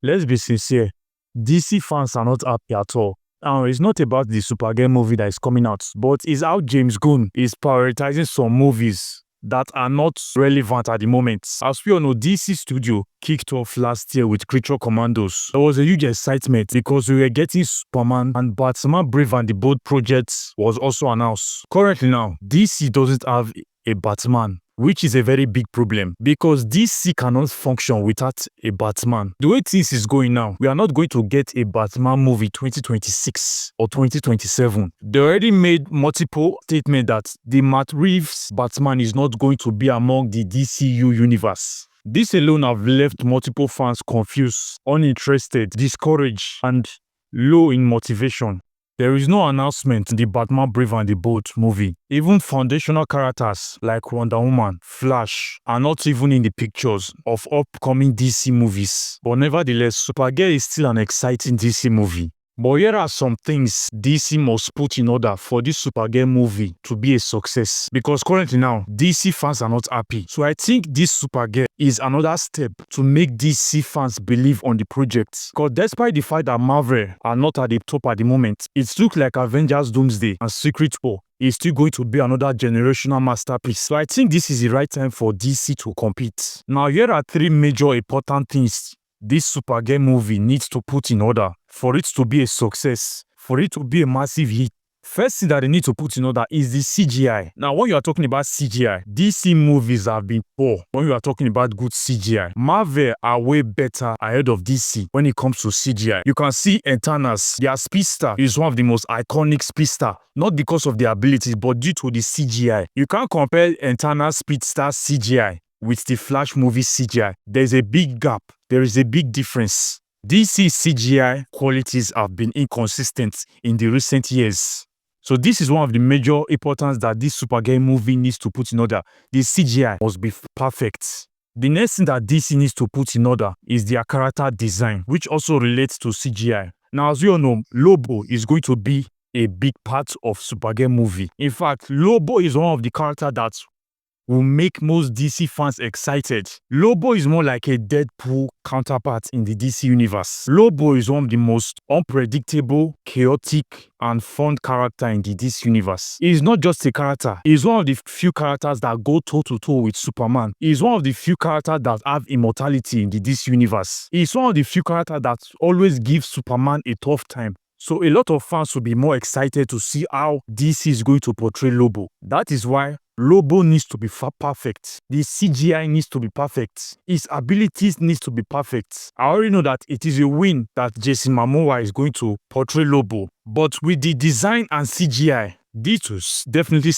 let's be sincere, DC fans are not happy at all. Now, it's not about the Supergirl movie that is coming out, but it's how James Gunn is prioritizing some movies that are not relevant at the moment. As we all know, DC Studio kicked off last year with Creature Commandos. There was a huge excitement because we were getting Superman, and Batman Brave and the Bold project was also announced. Currently now, DC doesn't have a Batman, which is a very big problem because DC cannot function without a Batman. The way things is going now, we are not going to get a Batman movie 2026 or 2027. They already made multiple statements that the Matt Reeves Batman is not going to be among the DCU universe. This alone have left multiple fans confused, uninterested, discouraged, and low in motivation. There is no announcement in the Batman Brave and the Bold movie. Even foundational characters like Wonder Woman, Flash are not even in the pictures of upcoming DC movies. But nevertheless, Supergirl is still an exciting DC movie. But here are some things DC must put in order for this Supergirl movie to be a success. Because currently now, DC fans are not happy. So I think this Supergirl is another step to make DC fans believe on the project. Because despite the fact that Marvel are not at the top at the moment, it looks like Avengers Doomsday and Secret War is still going to be another generational masterpiece. So I think this is the right time for DC to compete. Now here are three major important things this Supergirl movie needs to put in order for it to be a success, for it to be a massive hit. First thing that they need to put in order is the CGI. Now, when you are talking about CGI, DC movies have been poor when you are talking about good CGI. Marvel are way better ahead of DC when it comes to CGI. You can see Eternals, their speedster is one of the most iconic speedster, not because of their abilities, but due to the CGI. You can't compare Eternals speedster CGI with the Flash movie CGI. There's a big gap. There is a big difference. DC CGI qualities have been inconsistent in the recent years. So this is one of the major importance that this Supergirl movie needs to put in order. The CGI must be perfect. The next thing that DC needs to put in order is their character design, which also relates to CGI. Now, as you all know, Lobo is going to be a big part of Supergirl movie. In fact, Lobo is one of the characters that will make most DC fans excited. Lobo is more like a Deadpool counterpart in the DC universe. Lobo is one of the most unpredictable, chaotic, and fun character in the DC universe. He is not just a character. He is one of the few characters that go toe-to-toe with Superman. He is one of the few characters that have immortality in the DC universe. He is one of the few characters that always give Superman a tough time. So a lot of fans will be more excited to see how DC is going to portray Lobo. That is why Lobo needs to be perfect. The CGI needs to be perfect. His abilities needs to be perfect. I already know that it is a win that Jason Momoa is going to portray Lobo. But with the design and CGI, these two definitely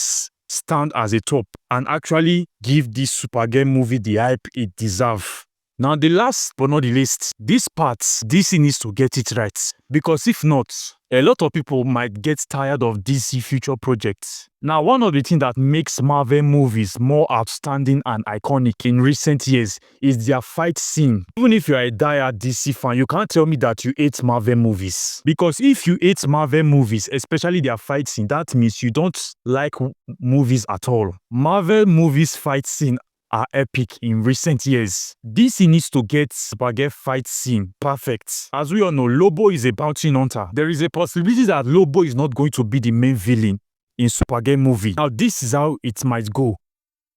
stand as a top and actually give this Supergirl movie the hype it deserves. Now, the last but not the least, this part, DC needs to get it right. Because if not, a lot of people might get tired of DC future projects. Now, one of the things that makes Marvel movies more outstanding and iconic in recent years is their fight scene. Even if you are a diehard DC fan, you can't tell me that you hate Marvel movies. Because if you hate Marvel movies, especially their fight scene, that means you don't like movies at all. Marvel movies fight scene are epic in recent years. DC needs to get Supergirl fight scene perfect. As we all know, Lobo is a bounty hunter. There is a possibility that Lobo is not going to be the main villain in Supergirl movie. Now, this is how it might go.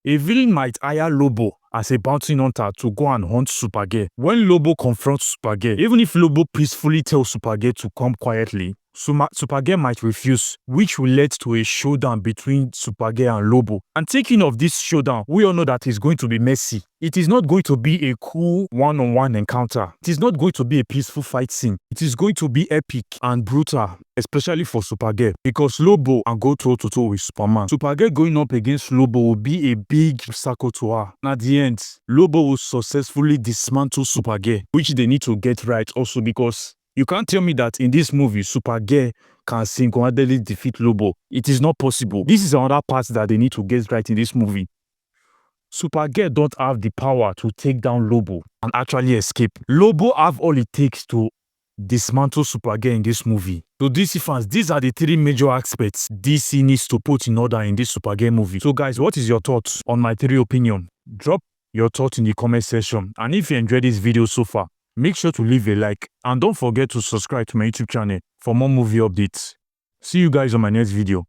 A villain might hire Lobo as a bounty hunter to go and hunt Supergirl. When Lobo confronts Supergirl, even if Lobo peacefully tells Supergirl to come quietly, Supergirl might refuse, which will lead to a showdown between Supergirl and Lobo. And thinking of this showdown, we all know that it's going to be messy. It is not going to be a cool one-on-one encounter. It is not going to be a peaceful fight scene. It is going to be epic and brutal, especially for Supergirl, because Lobo can go toe-to-toe with Superman. Supergirl going up against Lobo will be a big circle to her. And at the end, Lobo will successfully dismantle Supergirl, which they need to get right also, because you can't tell me that in this movie, Supergirl can single-handedly defeat Lobo. It is not possible. This is another part that they need to get right in this movie. Supergirl don't have the power to take down Lobo and actually escape. Lobo have all it takes to dismantle Supergirl in this movie. So DC fans, these are the three major aspects DC needs to put in order in this Supergirl movie. So guys, what is your thoughts on my three opinions? Drop your thoughts in the comment section. And if you enjoyed this video so far, make sure to leave a like and don't forget to subscribe to my YouTube channel for more movie updates. See you guys on my next video.